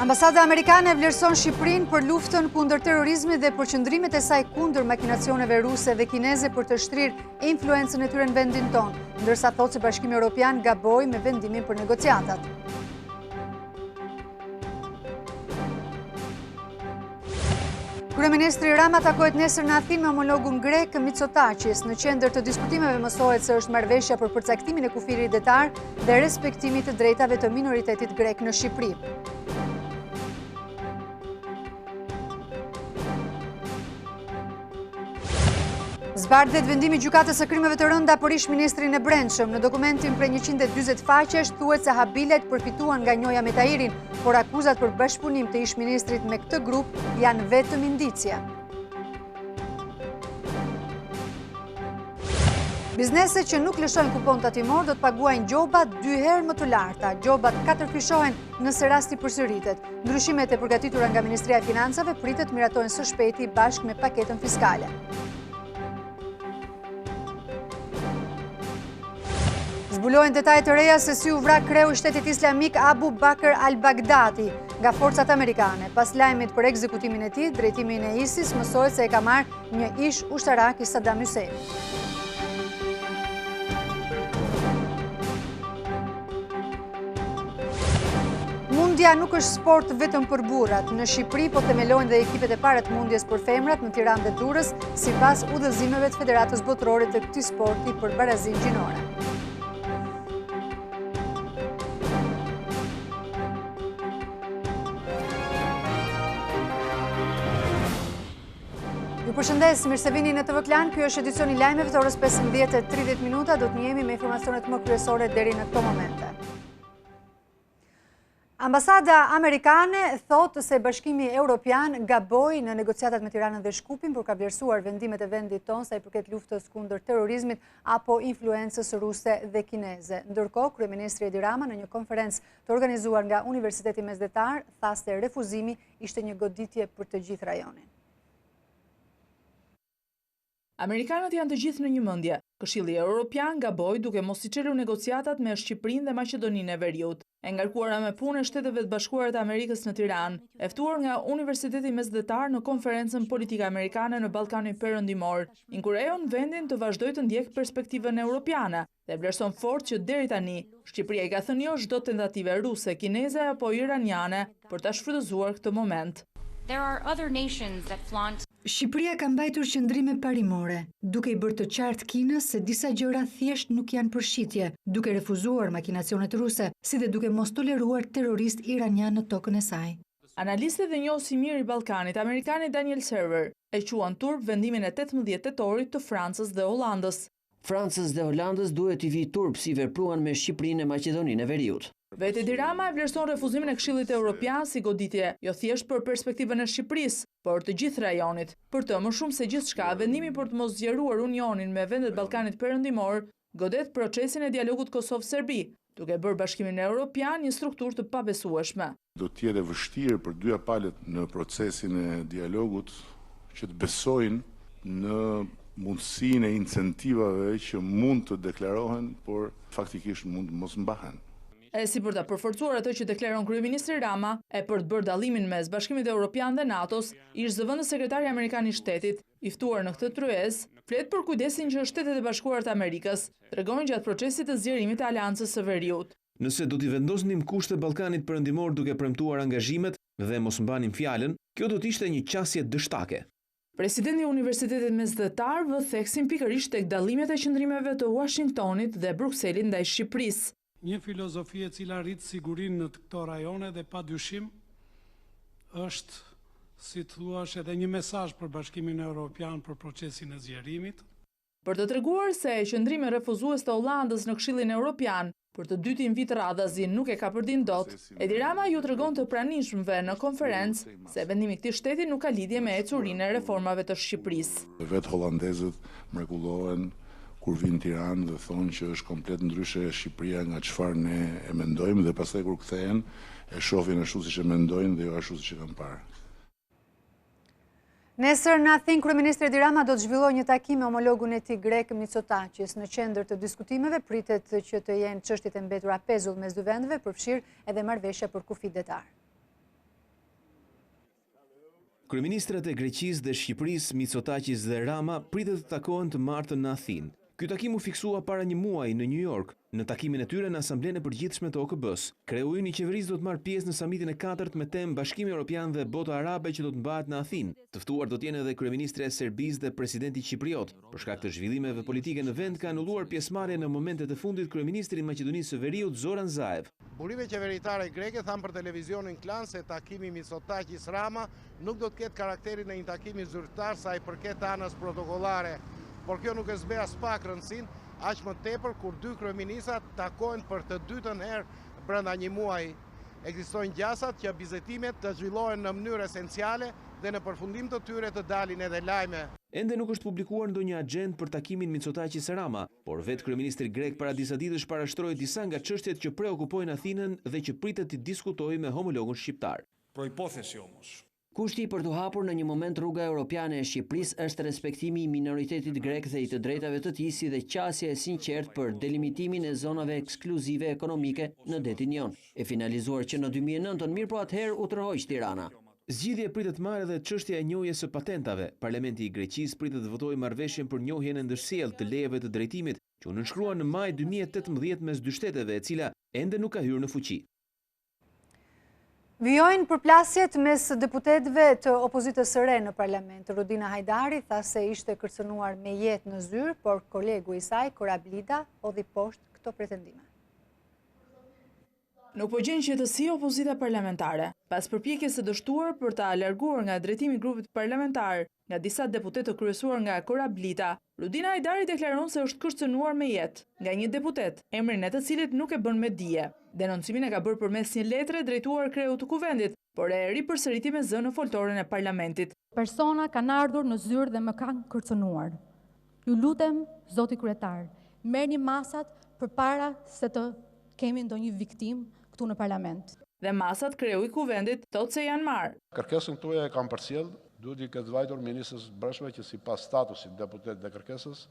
Ambasada amerikane vlerëson Shqipërinë për luftën kundër terrorizmit dhe përqendrimet e saj kundër makinacioneve ruse dhe kineze për të shtrirë influencën e tyre në vendin tonë, ndërsa thotë se Bashkimi Evropian gaboi me vendimin për negociatat. Kryeministri Rama takohet nesër në Athinë me homologun grek Mitsotakis. Në qendër të diskutimeve mësohet se është marrëveshja për përcaktimin e kufirit detar dhe respektimit të drejtave të minoritetit grek në Shqipëri. Zbardhet vendimi i gjykatës së krimeve të rënda për ish-ministrin e Brendshëm. Në dokumentin prej 140 faqesh thuhet se habilet përfituan nga njoja me Tahirin, por akuzat për bashkëpunim të ish-ministrit me këtë grup janë vetëm indicie. Bizneset që nuk lëshojnë kupon tatimor do të paguajnë gjoba 2 herë më të larta. Gjobat 4-fishohen nëse rasti përsëritet. Ndryshimet e përgatitura nga Ministria e Financave pritet miratojnë së shpejti bashkë me paketën fiskale. Zbulojnë detajet të reja se si u vrak kreu i Shtetit Islamik Abu Bakr al-Baghdadi nga forcat amerikane. Pas lajmit për ekzekutimin e tij, drejtimi i ISIS mësohet se e ka marrë një ish ushtarak i Saddam Hussein. Mundja nuk është sport vetëm për burrat. Në Shqipëri po themelojnë dhe ekipet e para të mundjes për femrat në Tiranë dhe Durrës, sipas udhëzimeve të Federatës Botërore të këtij sporti për barazinë gjinore. Ju përshëndes, mirë se vini në TV Klan. Ky është edicioni lajmeve të orës 15:30. Do të jemi me informacionet më kryesore deri në këto momente. Ambasada amerikane thotë se Bashkimi Evropian gaboi në negociatat me Tiranën dhe Shkupin por ka vlerësuar vendimet e vendit tonë sa i përket luftës kundër terrorizmit apo influencës ruse dhe kineze. Ndërkohë, kryeministri Edi Rama në një konferencë të organizuar nga Universiteti Mesdhetar tha se refuzimi ishte një goditje për të gjithë rajonin. Amerikanët janë të gjithë në një mendje. Këshilli Evropian gaboi duke mos i çelur negociatat me Shqipërinë dhe Maqedoninë e Veriut. E ngarkuara me punë e Shteteve të Bashkuara të Amerikës në Tiranë, e ftuar nga Universiteti Mesdhetar në konferencën politike amerikane në Ballkanin Perëndimor, inkurajon vendin të vazhdojë të ndjekë perspektivën europiane dhe vlerëson fort që deri tani Shqipëria i ka thënë jo çdo tentative ruse, kineze apo iraniane për ta shfrytëzuar këtë moment. Shqipëria ka mbajtur qëndrime parimore, duke i bërë të qartë Kinës se disa gjëra thjesht nuk janë përshitje, duke refuzuar makinacionet ruse, si dhe duke mos toleruar terrorist iranian në tokën e saj. Analisti dhe njohësi i mirë i Ballkanit, amerikani Daniel Server, e quan turp vendimin e 18 tetorit të Francës dhe Hollandës. Francës dhe Hollandës duhet i vi turp si vepruan me Shqipërinë e Maqedoninë e Veriut. Vetë Edi Rama e vlerëson refuzimin e Këshillit Evropian si goditje, jo thjesht për perspektivën e Shqipërisë, por të gjithë rajonit. Për të më shumë se gjithçka, vendimi për të mos zgjeruar unionin me vendet Ballkanit Perëndimor godet procesin e dialogut Kosovë-Serbi, duke bërë Bashkimin Evropian një strukturë të pabesueshme. Do të jetë vështirë për dyja palët në procesin e dialogut që të besojnë në mundësinë e incentivave që mund të deklarohen, por faktikisht mund të mos mbahen. E si për ta përforcuar ato që deklaron kryeministri Rama, e për të bërë dallimin mes Bashkimit Evropian dhe NATO-s, ish zëvendës sekretari amerikan i shtetit, i ftuar në këtë tryezë, flet për kujdesin që Shtetet e Bashkuara të Amerikës tregojnë gjatë procesit të zgjerimit të Aleancës së Veriut. Nëse do t'i vendosnim kushte Ballkanit Perëndimor duke premtuar angazhimet dhe mos mbanim fjalën, kjo do të ishte një qasje dështake. Presidenti i Universitetit Mesdhetar vë theksin pikërisht tek dallimet e qëndrimeve të Washingtonit dhe Brukselit ndaj Shqipërisë. Një filozofi e cila rrit sigurinë në këto rajone dhe padyshim është, si thuash, edhe një mesazh për Bashkimin Evropian për procesin e zgjerimit. Për të treguar se qëndrimi refuzues të Hollandës në Këshillin Evropian për të dytin vit radhazi nuk e ka përdin dot, Edi Rama ju tregon të pranishmëve në konferencë se vendimi i këtij shteti nuk ka lidhje me ecurinë e reformave të Shqipërisë. Vetë hollandezët mrekullohen kur vinë Tiranë dhe thonë që është komplet ndryshe Shqipëria nga çfarë ne e mendojmë dhe pastaj kur kthehen e shohin ashtu siç e mendojnë dhe jo ashtu siç e kanë parë. Nesër në Athinë, kryeministri Edi Rama do të zhvillojë një takim me homologun e tij grek Mitsotakis. Në qendër të diskutimeve pritet që të jenë çështjet e mbetura pezull mes dy vendeve, përfshirë edhe marrëveshja për kufit detar. Kryeministrat e Greqisë dhe Shqipërisë, Mitsotakis dhe Rama, pritet të takohen të martën në Athinë. Ky takim u fiksua para një muaji në New York, në takimin e tyre në Asamblenë e Përgjithshme të OKB-s. Kreu i qeverisë do të marrë pjesë në samitin e 4 me temë Bashkimi Evropian dhe Bota Arabe që do të mbahet në Athinë. Të ftuar do të jenë edhe kryeministri e Serbisë dhe presidenti Cipriot. Për shkak të zhvillimeve politike në vend ka anulluar pjesëmarrjen në momentet e fundit kryeministri i Maqedonisë së Veriut Zoran Zaev. Burimet qeveritare greke thanë për televizionin Klan se takimi Mitsotakis Rama nuk do të ketë karakterin e një takimi zyrtar sa i përket anës protokollare. Por kjo nuk e zbe as pak rëndësinë, aq më tepër kur dy kryeministrat takohen për të dytën herë brenda një muaji. Ekzistojnë gjasat që vizitimet të zhvillohen në mënyrë esenciale dhe në përfundim të tyre të dalin edhe lajme. Ende nuk është publikuar ndonjë agjendë për takimin Mitsotakis Rama, por vetë kryeministri grek para disa ditësh parashtroi disa nga çështjet që preokupojnë Athinën dhe që pritet të diskutojë me homologun shqiptar. Προϋπόθεση όμως. Kushti për të hapur në një moment rruga europiane e Shqipërisë është respektimi i minoritetit grek dhe i të drejtave të tij, si dhe qasja e sinqertë për delimitimin e zonave ekskluzive ekonomike në detin jon. E finalizuar që në 2009, mirë po atëherë u tërhoq Tirana. Zgjidhje pritet marrë edhe çështja e njohjes së patentave. Parlamenti i Greqisë pritet të votojë marrëveshjen për njohjen e ndërsjellë të lejeve të drejtimit, që u nënshkrua në maj 2018 mes dy shteteve, e cila ende nuk ka hyrë në fuqi. Vijojnë përplasjet mes deputetëve të opozitës së re në parlament. Rodina Hajdari tha se ishte kërcënuar me jetë në zyrë, por kolegu i saj, Korablida, hodhi poshtë këto pretendime. Nuk po gjen qetësi opozita parlamentare, pas përpjekjes së dështuar për ta larguar nga drejtimi i grupit parlamentar nga disa deputetë të kryesuar nga Korablida, Rodina Hajdari deklaron se është kërcënuar me jetë nga një deputet, emrin e të cilit nuk e bën me dije. Denoncimin e ka bërë përmes një letre drejtuar kreut të kuvendit, por e ripërsëriti me zë në foltoren e parlamentit. Persona kanë ardhur në zyrë dhe më kanë kërcënuar. Ju lutem, zoti kryetar, merrni masat përpara se të kemi ndonjë viktim këtu në parlament. Dhe masat kreu i kuvendit thotë se janë marrë. Kërkesën tuaj e kam përcjell, duhet i këtë vajtur ministrës brendshme që sipas statusit deputet dhe kërkesës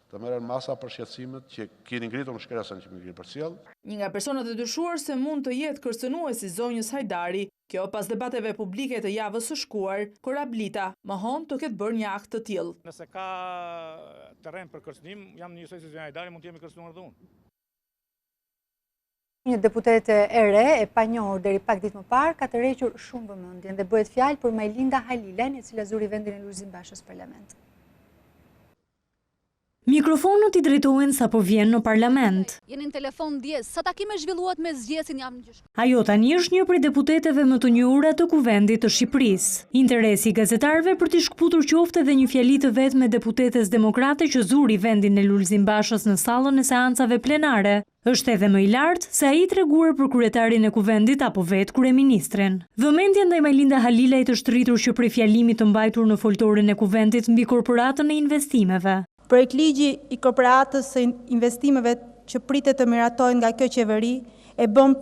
të merren masa për shqetësimet që keni ngritur në shkresën që më keni përcjell. Një nga personat e dyshuar se mund të jetë kërcënuesi zonjës Hajdari, kjo pas debateve publike të javës së shkuar, Korablida mohon të ketë bërë një akt të tillë. Nëse ka terren për kërcënim, jam në njësoj se zonja Hajdari mund të jemi kërcënuar dhe unë. Një deputete e re, e panjohur deri pak ditë më parë, ka tërhequr shumë vëmendjen dhe bëhet fjalë për Majlinda Halilen, e cila zuri vendin e Lulzim Bashës parlament. Mikrofonët i drejtohen sa po vjen në parlament. Jeni në telefon djes, sa takime zhvilluat me zgjesin jam në gjysh. Ajo tani është një prej deputeteve më të njohura të kuvendit të Shqipërisë. Interesi i gazetarëve për t'i shkputur qoftë edhe një fjali të vet me deputetes demokrate që zuri vendin e Lulzim Bashës në sallën e seancave plenare është edhe më i lartë se ai treguar për kryetarin e kuvendit apo vetë kryeministrin. Vëmendja ndaj Majlinda Halilajt është rritur që prej fjalimit të mbajtur në foltoren e kuvendit mbi korporatën e investimeve. Projektligji i korporatës së investimeve që pritet të miratojnë nga kjo qeveri e bën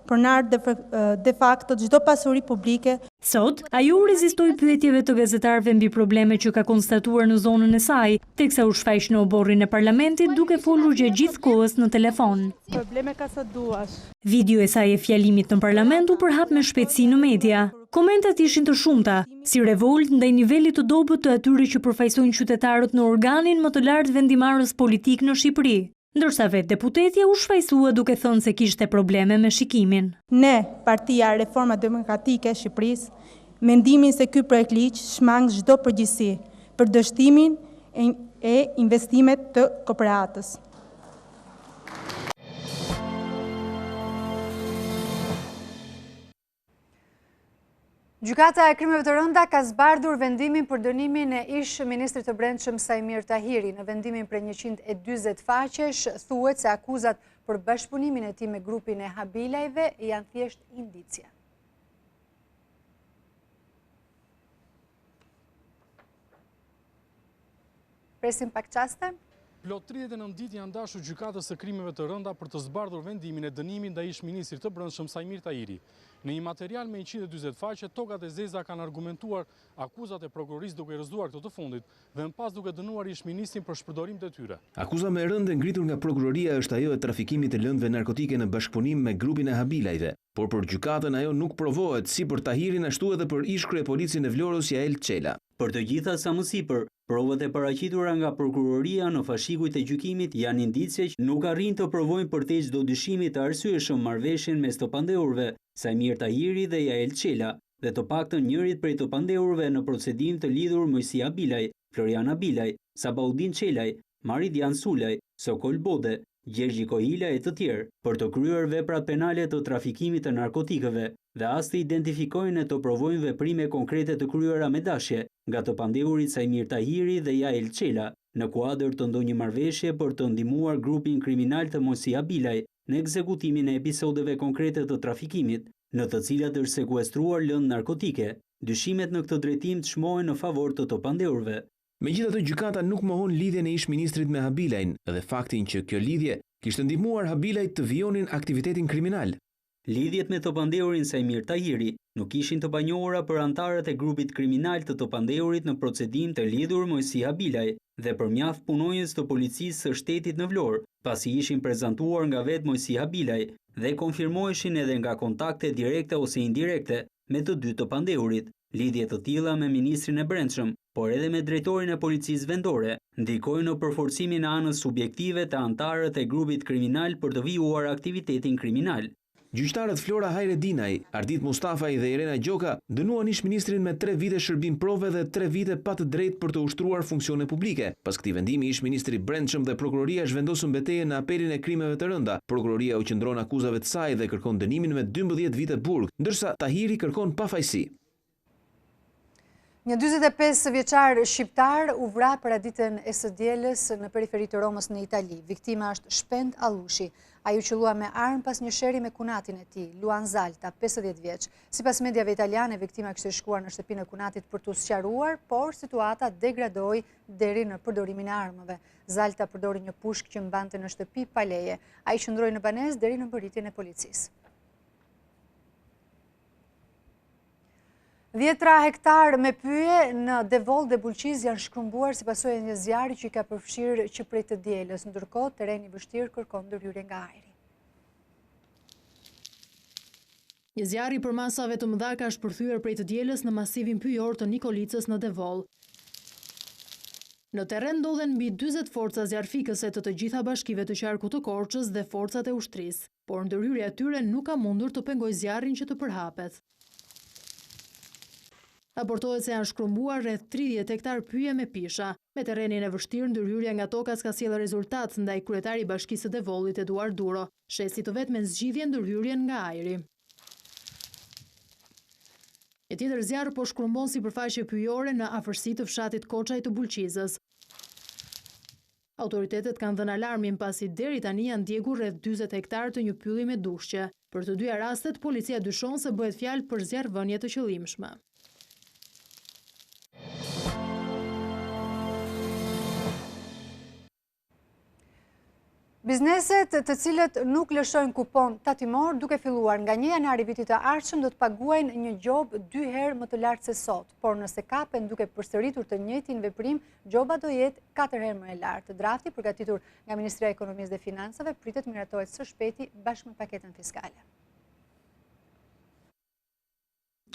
pronar de facto çdo pasuri publike. Sot, ajo rezistoi pyetjeve të gazetarëve mbi probleme që ka konstatuar në zonën e saj, teksa u shfaq në oborrin e parlamentit duke folur gjatë gjithë kohës në telefon. Probleme ka sa duash. Video e saj e fjalimit në parlament u përhap me shpejtësi në media. Komentat ishin të shumta, si revolt ndaj nivelit të dobët të atyre që përfaqësojnë qytetarët në organin më të lartë vendimarrës politik në Shqipëri. Ndërsa vetë deputetja u shfaqësua duke thënë se kishte probleme me shikimin. Ne, Partia Reforma Demokratike e Shqipërisë, mendimin se ky projektligj shmang çdo përgjegjësi për dështimin e investimet të korporatës. Gjykata e krimeve të rënda ka zbardhur vendimin për dënimin e ish ministrit të brendshëm Sajmir Tahiri. Në vendimin për 140 faqesh thuhet se akuzat për bashkëpunimin e tij me grupin e Habilajve janë thjesht indicie. Presim pak çaste. Plot 39 ditë janë dashur gjykatës së krimeve të rënda për të zbardhur vendimin e dënimit ndaj ish-ministrit të Brendshëm Sajmir Tahiri. Në një material me 140 faqe, tokat e zeza kanë argumentuar akuzat e prokurorisë duke rrëzuar këtë të fundit dhe më pas duke dënuar ish-ministrin për shpërdorim detyre. Akuza më e rëndë ngritur nga prokuroria është ajo e trafikimit të lëndëve narkotike në bashkëpunim me grupin e Habilajve, por për gjykatën ajo nuk provohet si për Tahirin ashtu edhe për ish kryepolici në Vlorës Jael Çela. Për të gjitha sa më sipër, provat e paraqitura nga prokuroria në fashikuit e gjykimit janë indicie që nuk arrin të provojnë përteq çdo dyshimi të arsyeshëm marrëveshjen mes të pandeurve, Sajmir Tahiri dhe Jael Çela, dhe të paktën njërit prej të pandeurve në procedim të lidhur Mojsi Abilaj, Florian Abilaj, Sabaudin Çelaj, Maridian Sulaj, Sokol Bode, Gjergji Kohila e të tjerë, për të kryer veprat penale të trafikimit të narkotikëve dhe as të identifikojnë e të provojnë veprime konkrete të kryera me dashje nga të pandeurit Sajmir Tahiri dhe Jael Çela në kuadër të ndonjë marrëveshje për të ndihmuar grupin kriminal të Mojsi Abilaj në ekzekutimin e episodeve konkrete të trafikimit, në të cilat është sekuestruar lëndë narkotike. Dyshimet në këtë drejtim çmohen në favor të pandeurve. Megjithatë, gjykata nuk mohon lidhjen e ish-ministrit me Habilajin dhe faktin që kjo lidhje kishte ndihmuar Habilajt të vijonin aktivitetin kriminal. Lidhjet me të pandeurin Sajmir Tahiri nuk ishin të panjohura për antarët e grupit kriminal të pandeurit në procedim të lidhur Mojsi Abilaj dhe për mjaft punonjës të policisë së shtetit në Vlorë, pasi ishin prezantuar nga vetë Mojsi Abilaj dhe konfirmoheshin edhe nga kontakte direkte ose indirekte me të dy të pandeurit. Lidhje të tilla me ministrin e Brendshëm, por edhe me drejtorin e policisë vendore, ndikojnë në përforcimin e anës subjektive të antarët e grupit kriminal për të vijuar aktivitetin kriminal. Gjyqtarët Flora Hajredinaj, Ardit Mustafaj dhe Irena Gjoka dënuan ish-ministrin me 3 vite shërbim prove dhe 3 vite pa të drejtë për të ushtruar funksione publike. Pas këtij vendimi, ish-ministri Brendshëm dhe prokuroria zhvendosën betejën në apelin e krimeve të rënda. Prokuroria u qëndron akuzave të saj dhe kërkon dënimin me 12 vite burg, ndërsa Tahiri kërkon pafajësi. Një 45 vjeçar shqiptar u vra paraditën e së dielës në periferi të Romës në Itali. Viktima është Shpend Allushi. Ai u qellua me armë pas një sheri me kunatin e tij, Luan Zalta, 50 vjeç. Sipas mediave italiane, viktima kishte shkuar në shtëpinë e kunatit për t'u sqaruar, por situata degradoi deri në përdorimin e armëve. Zalta përdori një pushkë që mbante në shtëpi pa leje. Ai qëndroi në banesë deri në mbërritjen e policisë. 10 hektar me pyje në Devoll dhe Bulqiz janë shkrumbuar si pasojë e një zjarri që i ka përfshirë që prej të dielës, ndërkohë terreni vështirë kërkon ndërhyrje nga ajri. Një zjarri për masave të mëdha ka shpërthyer prej të dielës në masivin pyjor të Nikolicës në Devoll. Në terren ndodhen mbi 40 forca zjarfikëse të gjitha bashkive të qarkut të Korçës dhe forcat e ushtrisë, por ndërhyrja e tyre nuk ka mundur të pengojë zjarrin që të përhapet. Raportohet se janë shkrumbuar rreth 30 hektar pyje me pisha. Me terrenin e vështirë, ndërhyrja nga toka s'ka sjellë rezultat, ndaj kryetari i Bashkisë së Devollit Eduard Duro shesi të vetë me zgjidhje ndërhyrjen nga ajri. Një tjetër zjarr po shkrumbon sipërfaqe pyjore në afërsi të fshatit Koçaj të Bulqizës. Autoritetet kanë dhënë alarmin pasi deri tani janë ndjekur rreth 40 hektar të një pylli me dushqe. Për të dyja rastet, policia dyshon se bëhet fjalë për zjarrvënie të qëllimshme. Bizneset të cilët nuk lëshojnë kupon tatimor duke filluar nga 1 janari vitit të ardhshëm do të paguajnë një gjobë 2 herë më të lartë se sot, por nëse kapen duke përsëritur të njëjtin veprim, gjoba do jetë 4 herë më e lartë. Drafti përgatitur nga Ministria e Ekonomisë dhe Financave pritet miratohet së shpejti bashkë me paketën fiskale.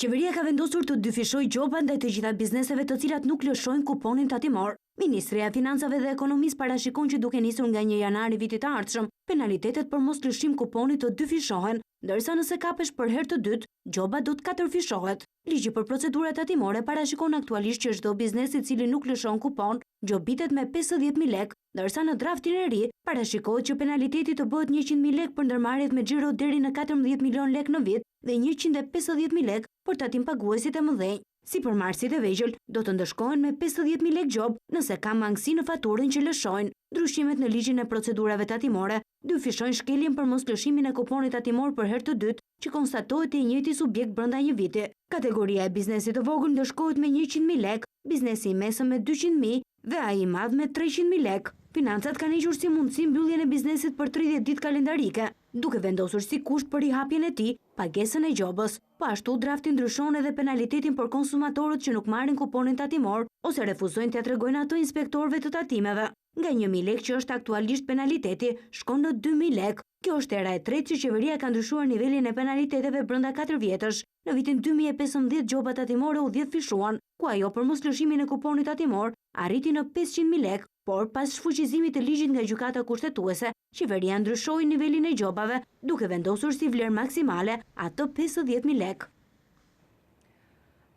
Qeveria ka vendosur të dyfishojë gjoba ndaj të gjitha bizneseve të cilat nuk lëshojnë kuponin tatimor. Ministria e Financave dhe Ekonomisë parashikon që duke nisur nga 1 janari vitit të ardhshëm, penalitetet për mos lëshim kuponit të dyfishohen, ndërsa nëse kapesh për herë të dytë, gjoba do të 4-fishohet. Ligji për procedurat tatimore parashikon aktualisht që çdo biznes i cili nuk lëshon kupon, gjobitet me 50.000 lekë, ndërsa në draftin e ri parashikohet që penaliteti të bëhet 100.000 lekë për ndërmarrjet me xhiro deri në 14 milion lekë në vit dhe 150.000 lekë për tatim paguesit e mëdhenj. Sipërmarrësit e vegjël do të ndëshkohen me 50.000 lekë gjobë nëse ka mangësi në faturën që lëshojnë. Ndryshimet në ligjin e procedurave tatimore dyfishojnë shkeljen për mos lëshimin e kuponit tatimor për herë të dytë që konstatohet i njëjti subjekt brenda një viti. Kategoria e biznesit të vogël ndëshkohet me 100.000 lekë, biznesi i mesëm me 200.000 dhe ai i madh me 300.000 lekë. financat kanë hequr si mundësi mbylljen e biznesit për 30 ditë kalendarike, duke vendosur si kusht për rihapjen e tij pagesën e gjobës. Po ashtu drafti ndryshon edhe penalitetin për konsumatorët që nuk marrin kuponin tatimor ose refuzojnë t'ia tregojnë ato inspektorëve të tatimeve. Nga 1.000 lekë që është aktualisht penaliteti, shkon në 2.000 lekë. Kjo është era e tretë që qeveria ka ndryshuar nivelin e penaliteteve brenda 4 vjetësh. Në vitin 2015 gjoba tatimore u fishuan, ku ajo për moslëshimin e kuponit tatimor arriti në 500.000 lekë, por pas shfuqizimit të ligjit nga gjykata kushtetuese, qeveria ndryshoi nivelin e gjobave, duke vendosur si vlerë maksimale atë 50.000 lekë.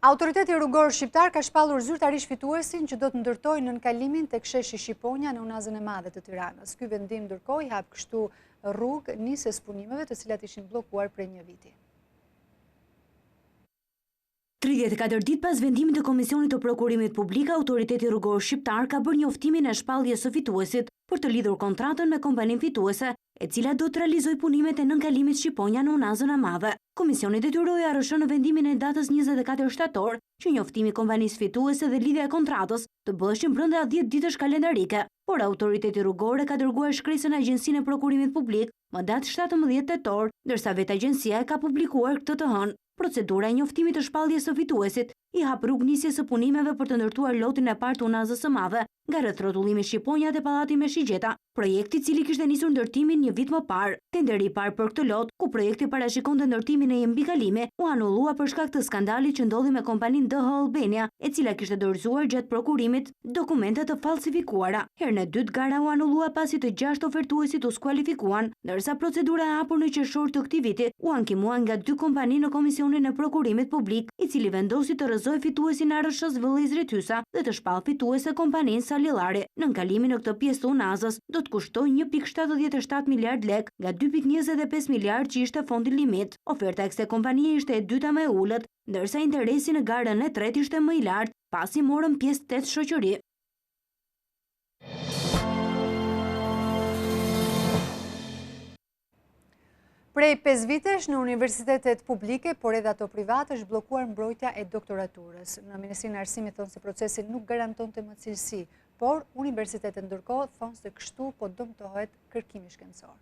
Autoriteti rrugor shqiptar ka shpallur zyrtarisht fituesin që do të ndërtojë nënkalimin tek sheshi Shqiponja në Unazën e Madhe të Tiranës. Ky vendim ndërkohë hap kështu rrugë nisjes punimeve të cilat ishin bllokuar prej një viti. 34 ditë pas vendimit të Komisionit të Prokurimit Publik, Autoriteti Rrugor Shqiptar ka bërë njoftimin e shpalljes së fituesit për të lidhur kontratën me kompaninë fituese, e cila do të realizojë punimet e nënkalimit Shqiponja në Unazën e Madhe. Komisioni detyroi ARSH në vendimin e datës 24 shtator që njoftimi i kompanisë fituese dhe lidhja e kontratës të bëheshin brenda 10 ditësh kalendarike, por Autoriteti Rrugor ka dërguar shkresën në Agjencinë e Prokurimit Publik më datë 17 tetor, ndërsa vetë agjencia e ka publikuar këtë të hënë. Procedura e njoftimit të shpalljes së fituesit i hap rrugë nisjes së punimeve për të ndërtuar lotin e parë të Unazës së Madhe, nga rreth rrotullimi Shqiponja dhe Pallati me Shigjeta, projekti i cili kishte nisur ndërtimin një vit më parë. Tenderi i parë për këtë lot, ku projekti parashikonte ndërtimin e një mbikalimi, u anullua për shkak të skandalit që ndodhi me kompaninë DH Albania, e cila kishte dorëzuar gjatë prokurimit dokumente të falsifikuara. Herën e dytë gara u anullua pasi të 6 ofertuesit u skualifikuan, ndërsa procedura e hapur në qershor të këtij viti u ankimuan nga 2 kompani në Komisionin e Prokurimit Publik, i cili vendosi të rrëzojë fituesin ARSH-s Vëllëzrit Hysa dhe të shpallë fituese kompaninë Salillari. Nënkalimi në këtë pjesë të Unazës do të kushtojë 1.77 miliard lekë nga 2.25 miliard që ishte fondi limit. Oferta e kësaj kompanie ishte e dyta më e ulët, ndërsa interesi në garën e tretë ishte më i lartë, pasi morën pjesë 8 shoqëri. Prej 5 vitesh në universitetet publike, por edhe ato private, është bllokuar mbrojtja e doktoraturës. Në Ministrinë e Arsimit thonë se procesi nuk garantonte më cilësi, por universitetet ndërkohë thonë se kështu po dëmtohet kërkimi shkencor.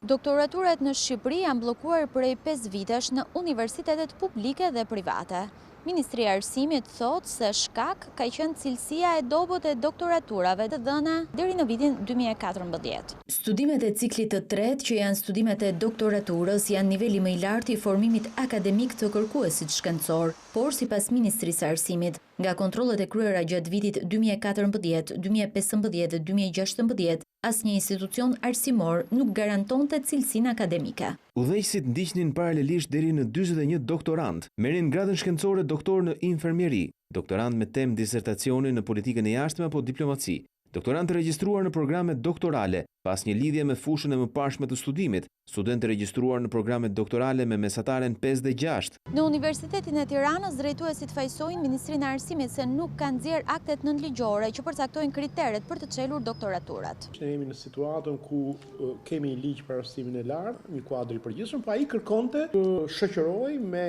Doktoraturat në Shqipëri janë bllokuar prej 5 vitesh në universitetet publike dhe private. Ministria e Arsimit thotë se shkak ka qenë cilësia e dobët e doktoraturave të dhëna deri në vitin 2014. Studimet e ciklit të tretë, që janë studimet e doktoraturës, janë niveli më i lartë i formimit akademik të kërkuesit shkencor, por sipas Ministrisë së Arsimit, nga kontrollet e kryera gjatë vitit 2014, 2015 dhe 2016, asnjë institucion arsimor nuk garantonte cilësinë akademike. Udhëheqësit ndiqnin paralelisht deri në 41 doktorant, merrin gradën shkencore doktor në infermieri, doktorant me temë disertacioni në politikën e jashtme apo diplomaci, doktorant të regjistruar në programe doktorale, pas një lidhje me fushën e mëparshme të studimit, student të regjistruar në programe doktorale me mesataren 5 dhe 6. Në Universitetin e Tiranës, drejtuesit fajsojnë Ministrinë e Arsimit se nuk kanë nxjerrë aktet nëntligjore që përcaktojnë kriteret për të çelur doktoraturat. Ne jemi në situatën ku kemi një ligj për arsimin e lartë, një kuadër i përgjithshëm, po ai kërkonte të shoqërojë me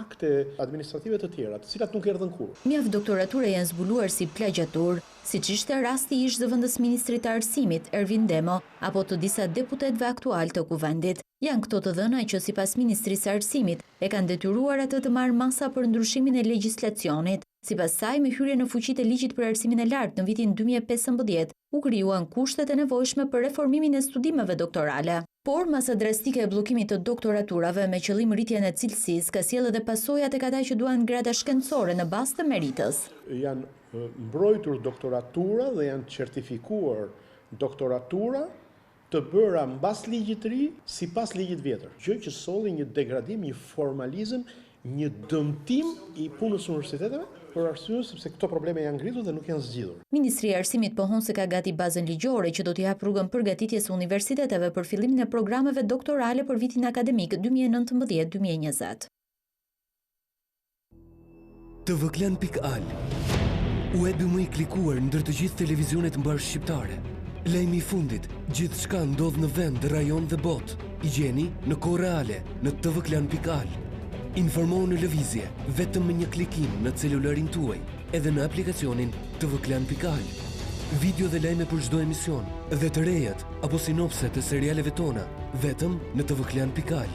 akte administrative të tjera, të cilat nuk erdhën kurrë. Mjaft doktoratura janë zbuluar si plagjatur, siç ishte rasti i ish-zëvendës ministrit të Arsimit, Ervin Demo, apo të disa deputetëve aktual të kuvendit. Janë këto të dhëna që sipas Ministrisë së Arsimit e kanë detyruar atë të marrë masa për ndryshimin e legjislacionit. Sipas saj, me hyrjen në fuqitë e ligjit për arsimin e lartë në vitin 2015, u krijuan kushtet e nevojshme për reformimin e studimeve doktorale. Por masa drastike e bllokimit të doktoraturave me qëllim rritjen e cilësisë ka sjellë edhe pasojat tek ata që duan grada shkencore në bazë të meritës. Janë mbrojtur doktoratura dhe janë certifikuar doktoratura të bëra mbas ligjit të ri, sipas ligjit vjetër. Gjë që solli një degradim, një formalizëm, një dëmtim i punës universiteteve, për arsye sepse këto probleme janë ngritur dhe nuk janë zgjidhur. Ministria e Arsimit pohon se ka gati bazën ligjore që do t'i hap rrugën përgatitjes së universiteteve për fillimin e programeve doktorale për vitin akademik 2019-2020. tvklan.al, webi më i klikuar ndër të gjithë televizionet mbar shqiptare. Lajmi i fundit, gjithçka ndodh në vend, rajon dhe botë. I gjeni në kohë reale në tvklan.al. Informohu në lëvizje vetëm me një klikim në celularin tuaj. edhe në aplikacionin tvklan.al. Video dhe lajme për çdo emision, dhe të rejat apo sinopse të serialeve tona, vetëm në tvklan.al.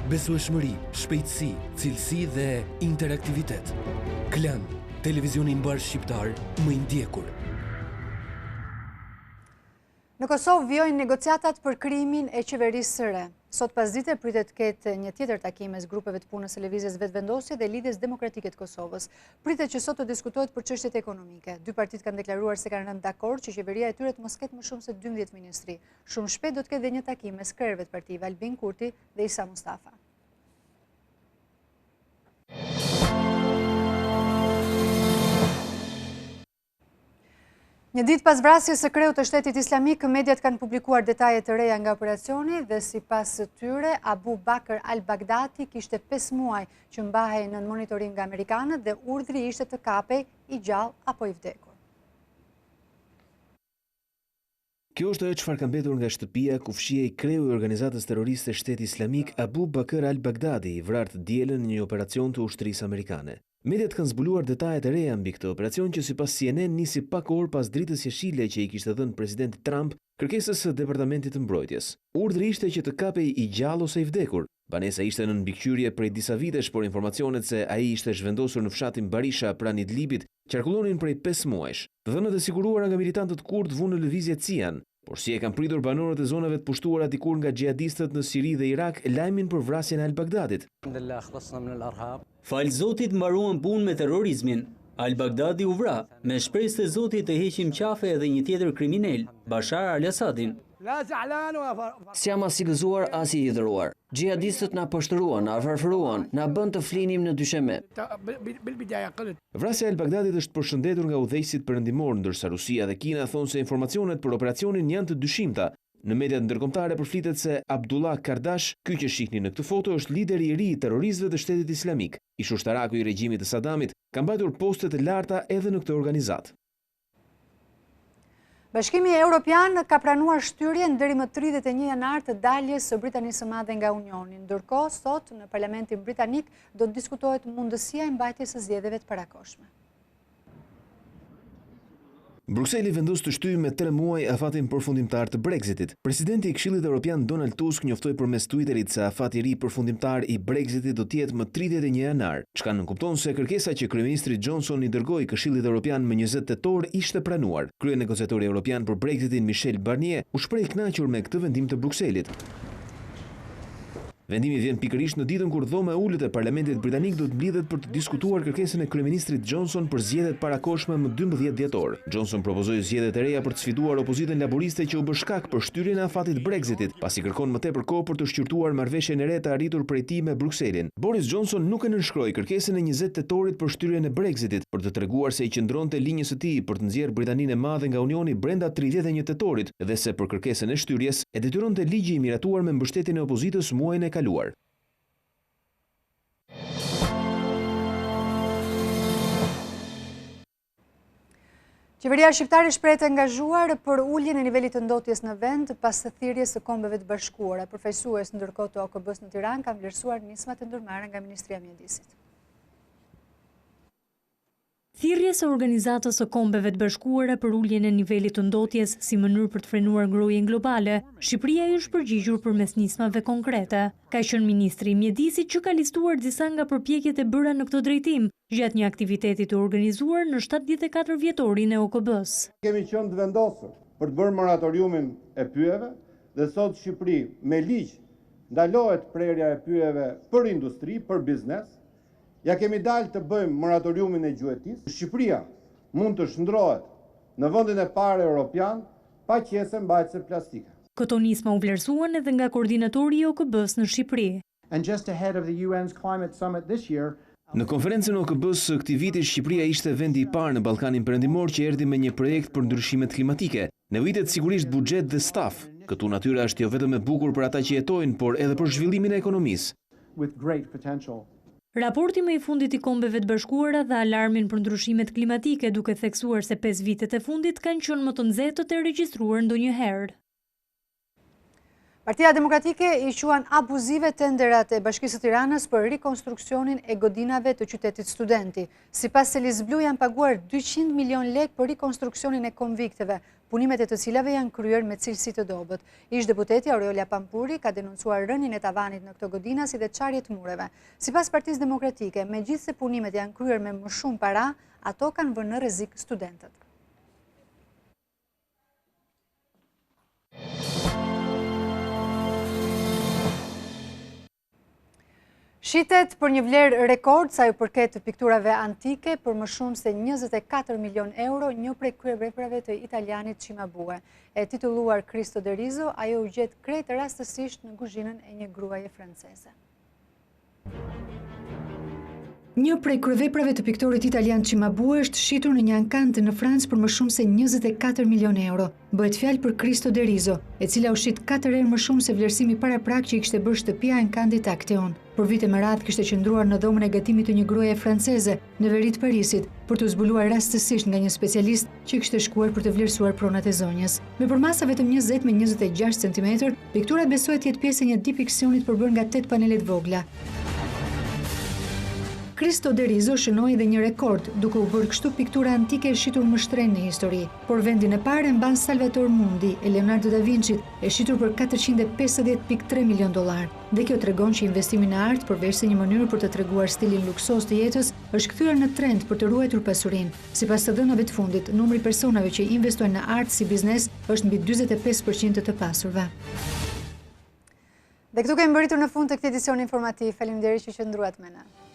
Besueshmëri, shpejtësi, cilësi dhe interaktivitet. Klan, televizioni i mbar shqiptar më i ndjekur. Në Kosovë vjojnë negociatat për krimin e qeverisë së re. Sot pasdite pritet ketë një tjetër takim mes grupeve të punës së lëvizjes vetëvendosje dhe Lidhjes Demokratike të Kosovës. Pritet që sot të diskutohet për çështjet ekonomike. Dy partitë kanë deklaruar se kanë rënë dakord që qeveria e tyre të mos ketë më shumë se 12 ministri. Shumë shpejt do të ketë dhe një takim mes krerëve të partive Albin Kurti dhe Isa Mustafa. Një ditë pas vrasjes së kreut të Shtetit Islamik, mediat kanë publikuar detaje të reja nga operacioni dhe sipas tyre Abu Bakr al-Baghdadi kishte 5 muaj që mbahej në monitoring nga amerikanët dhe urdhri ishte të kapej i gjallë apo i vdekur. Kjo është ajo çfarë ka mbetur nga shtëpia ku fshihej kreu i organizatës terroriste Shteti Islamik Abu Bakr al-Baghdadi, i vrarë të dielën në një operacion të ushtrisë amerikane. Mediat kanë zbuluar detajet e reja mbi këtë operacion që sipas CNN nisi pak orë pas dritës jeshile që i kishte dhënë presidenti Trump kërkesës së Departamentit të Mbrojtjes. Urdhri ishte që të kapej i gjallë ose i vdekur. Banesa ishte në mbikëqyrje prej disa vitesh, por informacionet se ai ishte zhvendosur në fshatin Barisha pranë Idlibit qarkullonin prej 5 muajsh. Të dhënat e siguruara nga militantët kurd vunë në lëvizje Cian, por si e kanë pritur banorët e zonave të pushtuara dikur nga xhihadistët në Siri dhe Irak lajmin për vrasjen e al-Baghdadit. Falë Zotit mbaruan punë me terrorizmin. Al-Baghdadi u vra, me shpresë të Zotit të heqim qafe edhe një tjetër kriminal, Bashar al-Assadin. S'jam as i gëzuar as i hidhëruar. Xhihadistët na poshtëruan, na afërfruan, na bën të flinim në dysheme. Vrasja e al-Baghdadit është përshëndetur nga udhëheqësit perëndimor, ndërsa Rusia dhe Kina thonë se informacionet për operacionin janë të dyshimta. Në mediat ndërkombëtare përflitet se Abdullah Kardash, ky që shihni në këtë foto, është lideri i ri i terroristëve të Shtetit Islamik. Ish ushtaraku i regjimit të Sadamit ka mbajtur poste të larta edhe në këtë organizat. Bashkimi Evropian ka pranuar shtyrjen deri më 31 janar të daljes së Britanisë së Madhe nga Unioni. Ndërkohë, sot në Parlamentin Britanik do të diskutohet mundësia e mbajtjes së zgjedhjeve të parakohshme. Brukseli vendos të shtyjë me 3 muaj afatin përfundimtar të Brexitit. Presidenti i Këshillit Evropian Donald Tusk njoftoi përmes Twitterit se afati i ri përfundimtar i Brexitit do të jetë më 31 janar, çka nënkupton se kërkesa që kryeministri Johnson i dërgoi Këshillit Evropian më 20 tetor ishte pranuar. Kryenegociatori evropian për Brexitin Michel Barnier u shpreh i kënaqur me këtë vendim të Brukselit. Vendimi vjen pikërisht në ditën kur dhoma e ulët e Parlamentit Britanik do të mblidhet për të diskutuar kërkesën e kryeministrit Johnson për zgjedhjet parakohshme më 12 dhjetor. Johnson propozoi zgjedhjet e reja për të sfiduar opozitën laboriste që u bë shkak për shtyrjen e afatit Brexitit, pasi kërkon më tepër kohë për të shqyrtuar marrëveshjen e re të arritur prej tij me Brukselin. Boris Johnson nuk e nënshkroi kërkesën e 20 tetorit për shtyrjen e Brexitit, për të treguar se i qëndronte linjës së tij për të nxjerrë Britaninë e Madhe nga Unioni brenda 31 tetorit dhe se për kërkesën e shtyrjes e detyronte ligji i miratuar me mbështetjen e opozitës muajin e kaluar. Qeveria shqiptare shpreh të angazhuar për uljen e nivelit të ndotjes në vend pas së thirrjes së Kombeve të Bashkuara. Përfaqësues ndërkohë të OKB-s në Tiranë kanë vlerësuar nismat e ndërmarra nga Ministria e Mjedisit. Thirrja e organizatës së Kombeve të Bashkuara për uljen e nivelit të ndotjes si mënyrë për të frenuar ngrohjen globale, Shqipëria i është përgjigjur përmes nismave konkrete. Ka qenë ministri i Mjedisit që ka listuar disa nga përpjekjet e bëra në këtë drejtim, gjatë një aktiviteti të organizuar në 74 vjetorin e OKB-s. Kemi qenë të vendosur për të bërë moratoriumin e pyjeve dhe sot Shqipëri me ligj ndalohet prerja e pyjeve për industri, për biznes. Ja kemi dalë të bëjmë moratoriumin e gjuetisë. Shqipëria mund të shndrohet në vendin e parë europian pa qese mbajtëse plastike. Këto nisma u vlerësuan edhe nga koordinatori i OKB-s në Shqipëri. And just ahead of the UN's climate summit this year, Në konferencën e OKB-s së këtij viti, Shqipëria ishte vendi i parë në Ballkanin Perëndimor që erdhi me një projekt për ndryshimet klimatike. Nevojitet sigurisht buxhet dhe staf. Këtu natyra është jo vetëm e bukur për ata që jetojnë, por edhe për zhvillimin e ekonomisë. with great potential. Raporti më i fundit i Kombeve të Bashkuara dha alarmin për ndryshimet klimatike, duke theksuar se 5 vitet e fundit kanë qenë më të nxehtë të regjistruar ndonjëherë. Partia Demokratike i quan abuzive tenderat e Bashkisë së Tiranës për rikonstruksionin e godinave të qytetit Studenti. Sipas Selis Blu janë paguar 200 milion lek për rikonstruksionin e konvikteve, punimet e të cilave janë kryer me cilësi të dobët. Ish-deputeti Anjola ka denoncuar rënien e tavanit në këto godina si dhe çarje të mureve. Sipas Partisë Demokratike, megjithse punimet janë kryer me më shumë para, ato kanë vënë në rrezik studentët. Shitet për një vlerë rekord sa ju përket pikturave antike për më shumë se 24 milion euro, një prej kryeveprave të italianit Cimabue. E titulluar Cristo de Riso, ajo u gjet krejt rastësisht në kuzhinën e një gruaje franceze. Një prej kryeveprave të piktorit italian Cimabue është shitur në një ankante në Francë për më shumë se 24 milion euro. Bëhet fjalë për Cristo de Riso, e cila u shit 4 herë më shumë se vlerësimi paraprak që i kishte bërë shtëpia e ankantit Akteon. Për vite me radhë kishte qëndruar në dhomën e gatimit të një gruaje franceze në veri të Parisit për të zbuluar rastësisht nga një specialist që kishte shkuar për të vlerësuar pronat e zonjës. Me përmasa vetëm 20 me 26 cm, piktura besohet të jetë pjesë e një dipiksionit përbërë nga 8 panelet vogla. Cristo de Riso shënoi dhe një rekord, duke u bërë kështu piktura antike e shitur më shtrenjtë në histori. Por vendin e parë e mban Salvator Mundi e Leonardo da Vinci, e shitur për 450.3 milion dollar. Dhe kjo tregon që investimi në art, përveç se një mënyrë për të treguar stilin luksos të jetës, është kthyer në trend për të ruajtur pasurinë. Sipas të dhënave të fundit, numri personave që investojnë në art si biznes është mbi 45% të pasurve. Dhe këtu kemi mbërritur në fund të këtij edicioni informativ. Faleminderit që qëndruat me ne.